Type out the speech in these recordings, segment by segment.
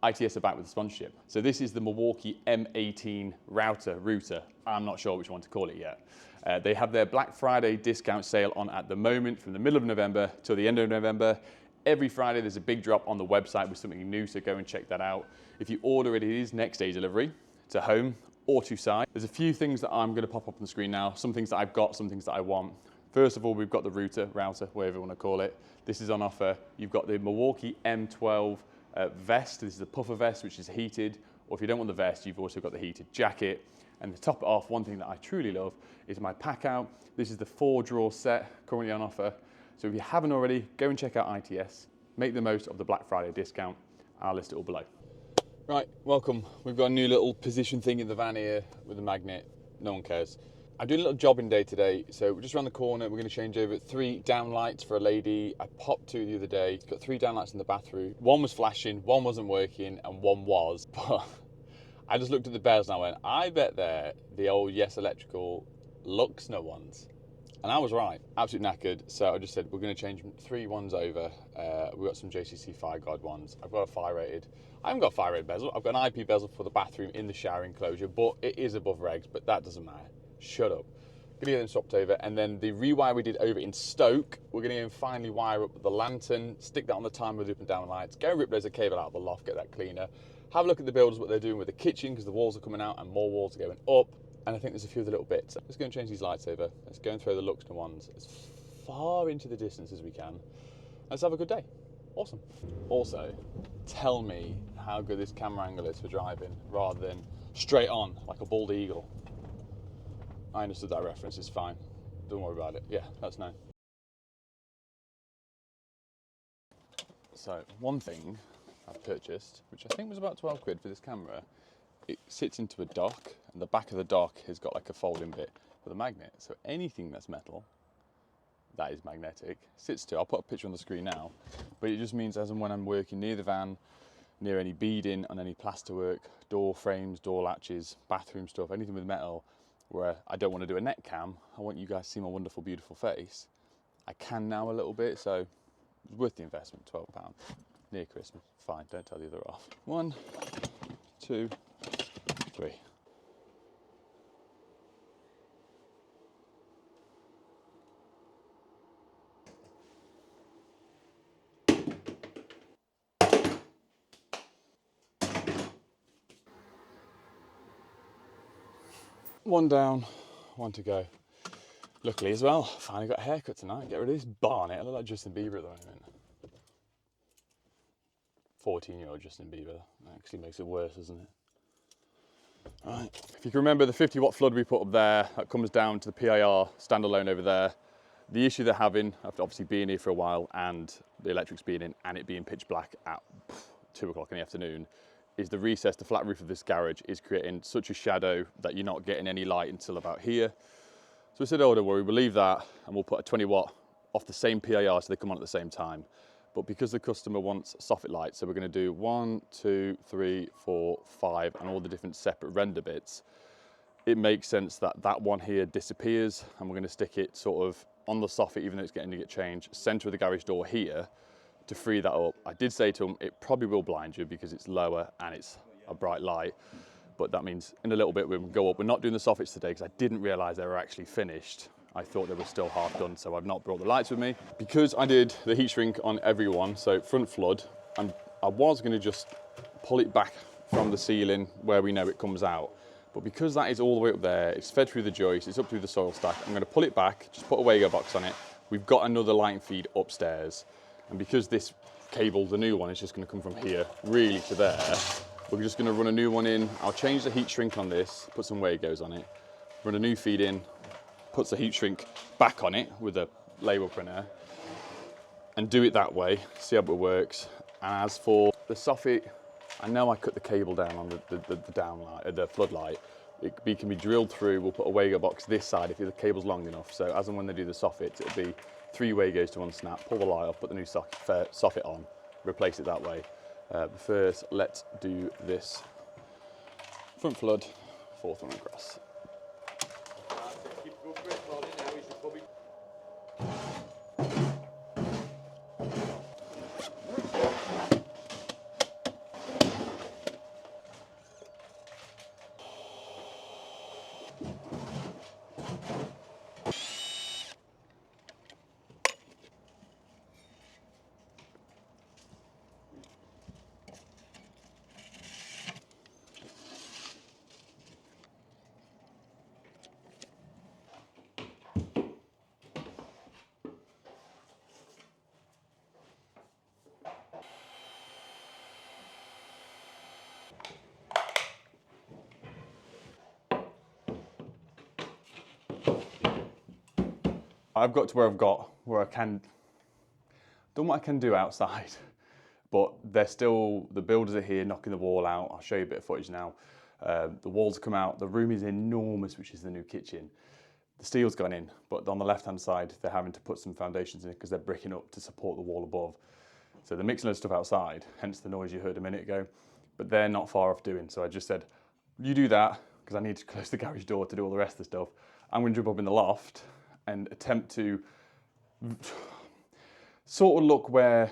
ITS are back with a sponsorship. So this is the Milwaukee M18 router. I'm not sure which one to call it yet. They have their Black Friday discount sale on at the moment from the middle of November till the end of November. Every Friday there's a big drop on the website with something new, so go and check that out. If you order it, it is next day delivery to home or to site. There's a few things that I'm going to pop up on the screen now, some things that I've got, some things that I want. First of all, we've got the router, whatever you want to call it. This is on offer. You've got the Milwaukee M12 vest. This is a puffer vest, which is heated. Or if you don't want the vest, you've also got the heated jacket. And to top it off, one thing that I truly love is my pack out. This is the 4-drawer set currently on offer. So if you haven't already, go and check out ITS. Make the most of the Black Friday discount. I'll list it all below. Right, welcome. We've got a new little position thing in the van here with a magnet. No one cares. I'm doing a little jobbing day today, so we're just around the corner. We're going to change over 3 down lights for a lady. I popped 2 the other day. Got 3 down lights in the bathroom. One was flashing, one wasn't working, and one was. But I just looked at the bells and I went, I bet they're the old Yes Electrical Luxner ones. And I was right, absolutely knackered. So I just said, we're going to change 3 ones over. We've got some JCC Fire Guard ones. I've got a fire rated. I haven't got a fire rated bezel. I've got an IP bezel for the bathroom in the shower enclosure, but it is above regs, but that doesn't matter. Shut up. Gonna get them swapped over, and then the rewire we did over in Stoke, we're gonna go finally wire up the lantern, stick that on the timer with up and down lights, go rip those cable out of the loft, get that cleaner, have a look at the builders, what they're doing with the kitchen, because the walls are coming out and more walls are going up, and I think there's a few other little bits. Let's go and change these lights over. Let's go and throw the Luxner ones as far into the distance as we can. Let's have a good day. Awesome. Also, tell me how good this camera angle is for driving, rather than straight on, like a bald eagle. I understood that reference, it's fine. Don't worry about it. Yeah, that's known. So, one thing I've purchased, which I think was about 12 quid for this camera, it sits into a dock, and the back of the dock has got like a folding bit with a magnet. So anything that's metal, that is magnetic, sits to. I'll put a picture on the screen now, but it just means as and when I'm working near the van, near any beading on any plasterwork, door frames, door latches, bathroom stuff, anything with metal, where I don't want to do a net cam, I want you guys to see my wonderful, beautiful face. I can now a little bit, so it was worth the investment, £12. Near Christmas, fine, don't tell the other half. 1, 2, 3. One down, 1 to go. Luckily as well, finally got a haircut tonight. Get rid of this barnet. I look like Justin Bieber at the moment. 14-year-old Justin Bieber. That actually makes it worse, doesn't it? Right. If you can remember the 50-watt flood we put up there, that comes down to the PIR standalone over there. The issue they're having, after obviously being here for a while and the electrics being in and it being pitch black at 2 o'clock in the afternoon, is the recess, the flat roof of this garage is creating such a shadow that you're not getting any light until about here. So we said, oh, don't worry, we'll leave that and we'll put a 20 watt off the same PIR so they come on at the same time. But because the customer wants soffit lights, so we're going to do 1, 2, 3, 4, 5 and all the different separate render bits, it makes sense that that one here disappears and we're going to stick it sort of on the soffit, even though it's getting to get changed, centre of the garage door here to free that up. I did say to them, it probably will blind you because it's lower and it's a bright light. But that means in a little bit we'll go up. We're not doing the soffits today because I didn't realise they were actually finished. I thought they were still half done, so I've not brought the lights with me. Because I did the heat shrink on everyone, so front flood, I was going to just pull it back from the ceiling where we know it comes out. But because that is all the way up there, it's fed through the joist, it's up through the soil stack, I'm going to pull it back, just put a Wago box on it. We've got another light feed upstairs. And because this cable, the new one, is just going to come from here really to there, we're just going to run a new one in. I'll change the heat shrink on this, put some Wagos on it, run a new feed in, puts the heat shrink back on it with a label printer, and do it that way, see how it works. And as for the soffit, I know I cut the cable down on the floodlight. It can be drilled through. We'll put a Wago box this side if the cable's long enough. So as and when they do the soffit, it'll be 3 Wagos to 1 snap, pull the light off, put the new soffit on, replace it that way. But first, let's do this front flood, 4th one across. I've got to where I can, done what I can do outside, but they're still, the builders are here knocking the wall out. I'll show you a bit of footage now. The walls come out, the room is enormous, which is the new kitchen. The steel's gone in, but on the left-hand side, they're having to put some foundations in because they're bricking up to support the wall above. So they're mixing loads of stuff outside, hence the noise you heard a minute ago, but they're not far off doing. So I just said, you do that, because I need to close the garage door to do all the rest of the stuff. I'm going to jump up in the loft and attempt to sort of look where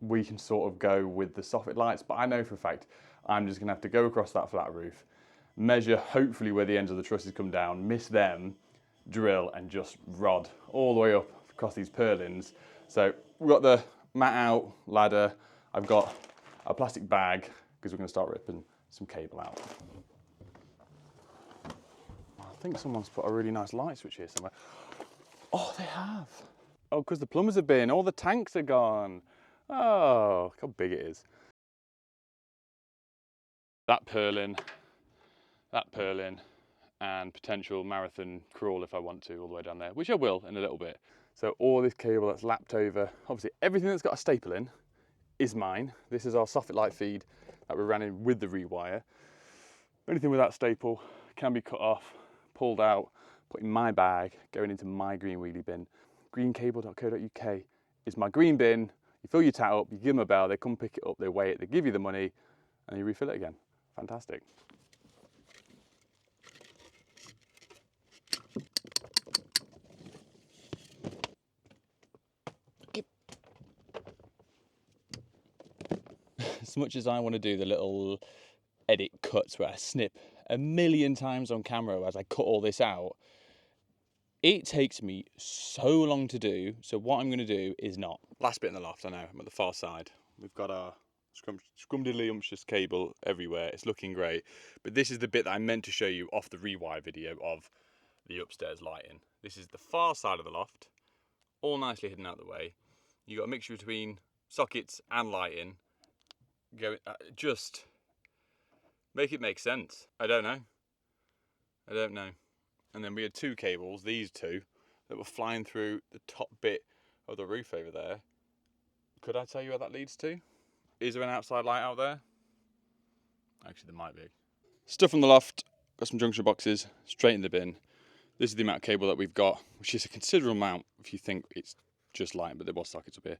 we can sort of go with the soffit lights, but I know for a fact I'm just going to have to go across that flat roof, measure hopefully where the ends of the trusses come down, miss them, drill and just rod all the way up across these purlins. So we've got the mat out, ladder, I've got a plastic bag because we're going to start ripping some cable out. I think someone's put a really nice light switch here somewhere. Oh, they have. Oh, because the plumbers have been, all the tanks are gone. Oh, look how big it is. That purlin, and potential marathon crawl if I want to, all the way down there, which I will in a little bit. So all this cable that's lapped over, obviously everything that's got a staple in is mine. This is our soffit light feed that we ran in with the rewire. Anything with that staple can be cut off, pulled out, put in my bag, going into my green wheelie bin. Greencable.co.uk is my green bin. You fill your tat up, you give them a bell, they come pick it up, they weigh it, they give you the money, and you refill it again. Fantastic. As much as I want to do the little edit cuts where I snip a million times on camera as I cut all this out, it takes me so long to do. So what I'm going to do is not. Last bit in the loft, I know, I'm at the far side. We've got our scrumdiddly-umptious cable everywhere. It's looking great. But this is the bit that I meant to show you off the rewire video of the upstairs lighting. This is the far side of the loft, all nicely hidden out of the way. You've got a mixture between sockets and lighting. Just make it make sense. I don't know. And then we had two cables, these two, that were flying through the top bit of the roof over there. Could I tell you where that leads to? Is there an outside light out there? Actually, there might be. Stuff from the loft, got some junction boxes, straight in the bin. This is the amount of cable that we've got, which is a considerable amount if you think it's just lighting, but there was sockets up here.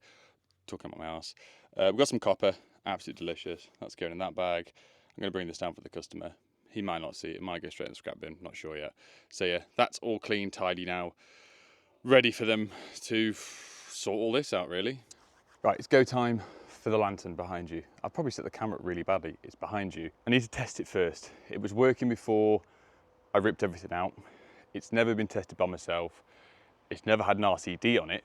Talking about my arse. We've got some copper, absolutely delicious. That's going in that bag. I'm going to bring this down for the customer. He might not see it, it might go straight in the scrap bin, not sure yet. So yeah, that's all clean, tidy now. Ready for them to sort all this out, really. Right, it's go time for the lantern behind you. I've probably set the camera up really badly. It's behind you. I need to test it first. It was working before I ripped everything out. It's never been tested by myself. It's never had an RCD on it.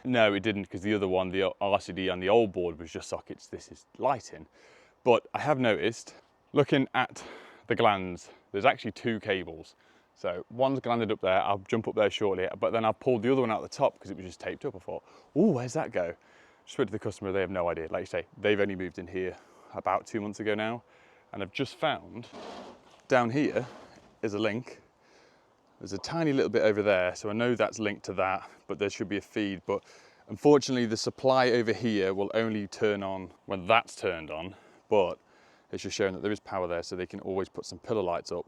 No, it didn't, because the other one, the RCD on the old board was just sockets. This is lighting. But I have noticed, looking at the glands, there's actually two cables. So one's glanded up there, I'll jump up there shortly, but then I pulled the other one out the top because it was just taped up. I thought, oh, where's that go? Just spoke to the customer, they have no idea. Like you say, they've only moved in here about 2 months ago now, and I've just found down here is a link. There's a tiny little bit over there, so I know that's linked to that, but there should be a feed. But unfortunately, the supply over here will only turn on when that's turned on, but it's just showing that there is power there, so they can always put some pillar lights up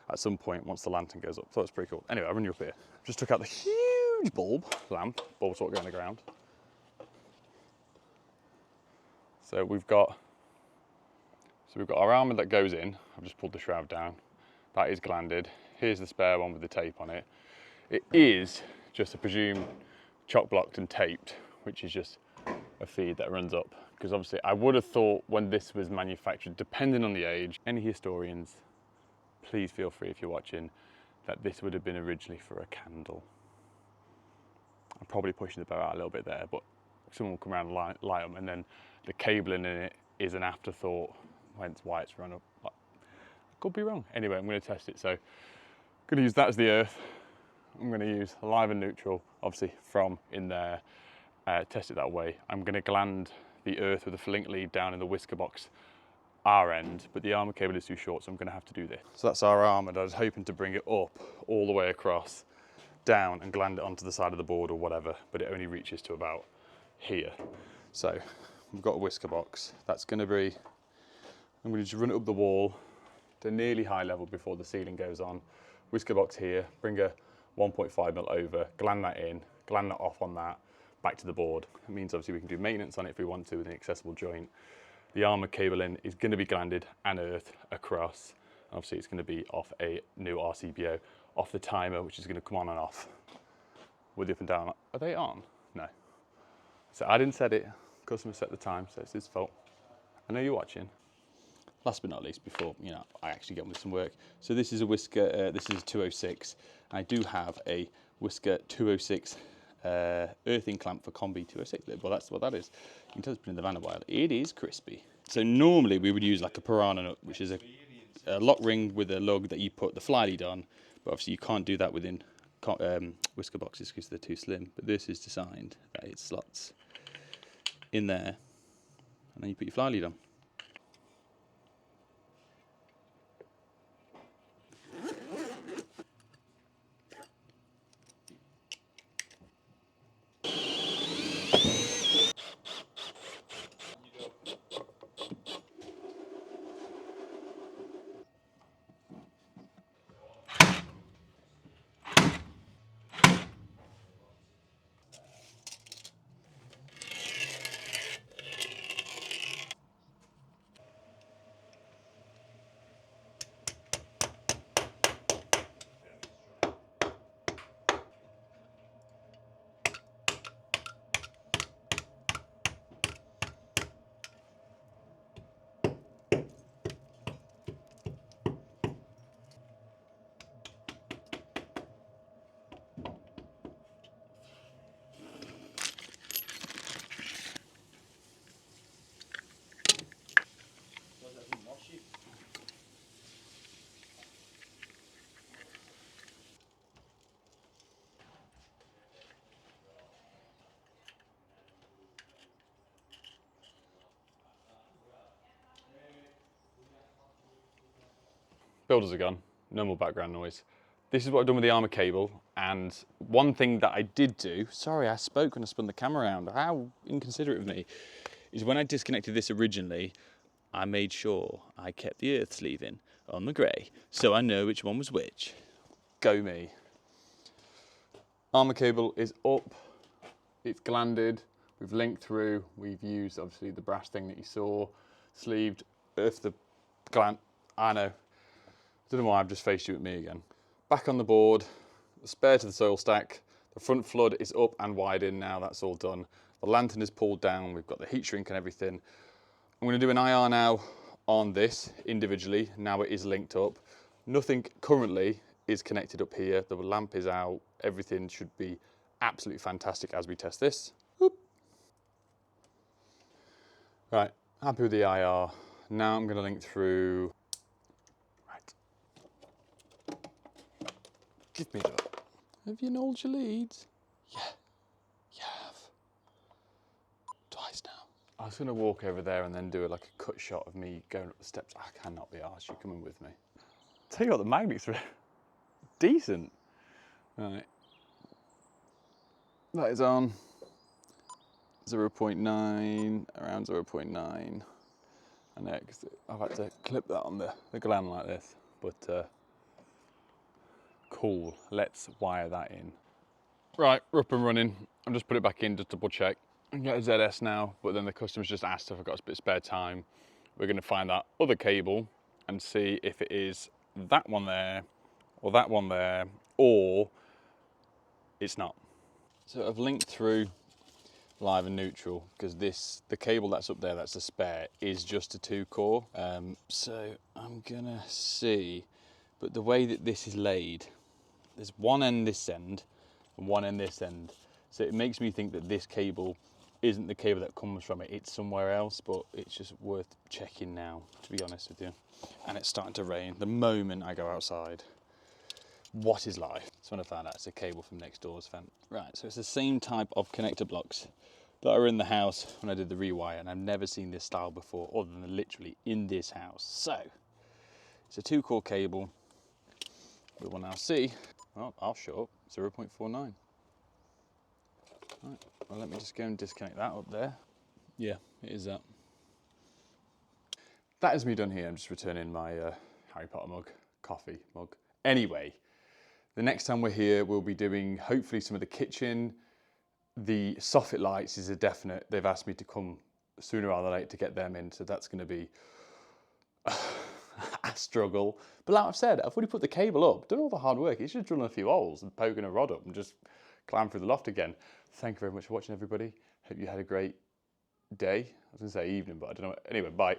at some point once the lantern goes up. So that's pretty cool. Anyway, I'll run you up here. Just took out the huge lamp, bulb sort of going on the ground. So we've got our armour that goes in. I've just pulled the shroud down. That is glanded. Here's the spare one with the tape on it. It is just, I presume, chock blocked and taped, which is just a feed that runs up. Because obviously I would have thought when this was manufactured, depending on the age, any historians, please feel free if you're watching, that this would have been originally for a candle. I'm probably pushing the bow out a little bit there, but someone will come around and light them, and then the cabling in it is an afterthought, hence why it's run up. I could be wrong. Anyway, I'm going to test it. So I'm going to use that as the earth. I'm going to use live and neutral, obviously from in there, test it that way. I'm going to gland the earth with a flint lead down in the whisker box our end, but the armour cable is too short, so I'm going to have to do this. So that's our armour, and I was hoping to bring it up all the way across down and gland it onto the side of the board or whatever, but it only reaches to about here. So we've got a whisker box. That's going to be, I'm going to just run it up the wall to nearly high level before the ceiling goes on. Whisker box here, bring a 1.5 mil over, gland that in, gland that off on that, back to the board. It means obviously we can do maintenance on it if we want to with an accessible joint. The armour cabling is going to be glanded and earthed across. Obviously it's going to be off a new RCBO, off the timer, which is going to come on and off with the up and down. Are they on? No. So I didn't set it, customer set the time, so it's his fault. I know you're watching. Last but not least, before I actually get on with some work. So this is a whisker, this is a 206. I do have a whisker 206 earthing clamp for Combi 206. Well, that's what that is. You can tell it's been in the van a while. It is crispy. So normally we would use like a piranha nut, which is a lock ring with a lug that you put the fly lead on. But obviously you can't do that within whisker boxes because they're too slim. But this is designed that it slots in there, and then you put your fly lead on. Builders are gone, no more background noise. This is what I've done with the armour cable, and one thing that I did do, sorry I spoke when I spun the camera around, how inconsiderate of me, is when I disconnected this originally, I made sure I kept the earth sleeve in on the grey, so I know which one was which. Go me. Armour cable is up, it's glanded, we've linked through, we've used obviously the brass thing that you saw, sleeved, earthed the gland, I know. Don't know why I've just faced you at me again. Back on the board, the spare to the soil stack. The front flood is up and widened now, that's all done. The lantern is pulled down, we've got the heat shrink and everything. I'm gonna do an IR now on this individually, now it is linked up. Nothing currently is connected up here. The lamp is out, everything should be absolutely fantastic as we test this. Whoop. Right, happy with the IR. Now I'm gonna link through. Give me that. Have you nailed your leads? Yeah, you have. Twice now. I was going to walk over there and then do like a cut shot of me going up the steps. I cannot be arsed, you're coming with me. Tell you what, the magnets are decent. Right. That is on 0.9, around 0.9. And next, I've had to clip that on the gland like this, but cool, let's wire that in. Right, we're up and running. I've just put it back in to double check. I can get a ZS now, but then the customer's just asked if I've got a bit of spare time. We're gonna find that other cable and see if it is that one there, or that one there, or it's not. So I've linked through live and neutral, because the cable that's up there, that's a spare, is just a 2-core. So I'm gonna see, but the way that this is laid, there's one end this end and one end this end. So it makes me think that this cable isn't the cable that comes from it, it's somewhere else, but it's just worth checking now, to be honest with you. And it's starting to rain the moment I go outside. What is life? That's when I found out it's a cable from next door's fence. Right, so it's the same type of connector blocks that are in the house when I did the rewire, and I've never seen this style before, other than literally in this house. So, it's a 2-core cable. We will now see Oh, I'll show up, 0.49. Right, well, let me just go and disconnect that up there. Yeah, it is that. That is me done here. I'm just returning my Harry Potter mug, coffee mug. Anyway, the next time we're here, we'll be doing hopefully some of the kitchen. The soffit lights is a definite. They've asked me to come sooner rather than later to get them in, so that's going to be a struggle. But like I've said, I've already put the cable up, done all the hard work. It's just drilling a few holes and poking a rod up and just climb through the loft again. Thank you very much for watching, everybody. Hope you had a great day. I was going to say evening, but I don't know. Anyway, bye.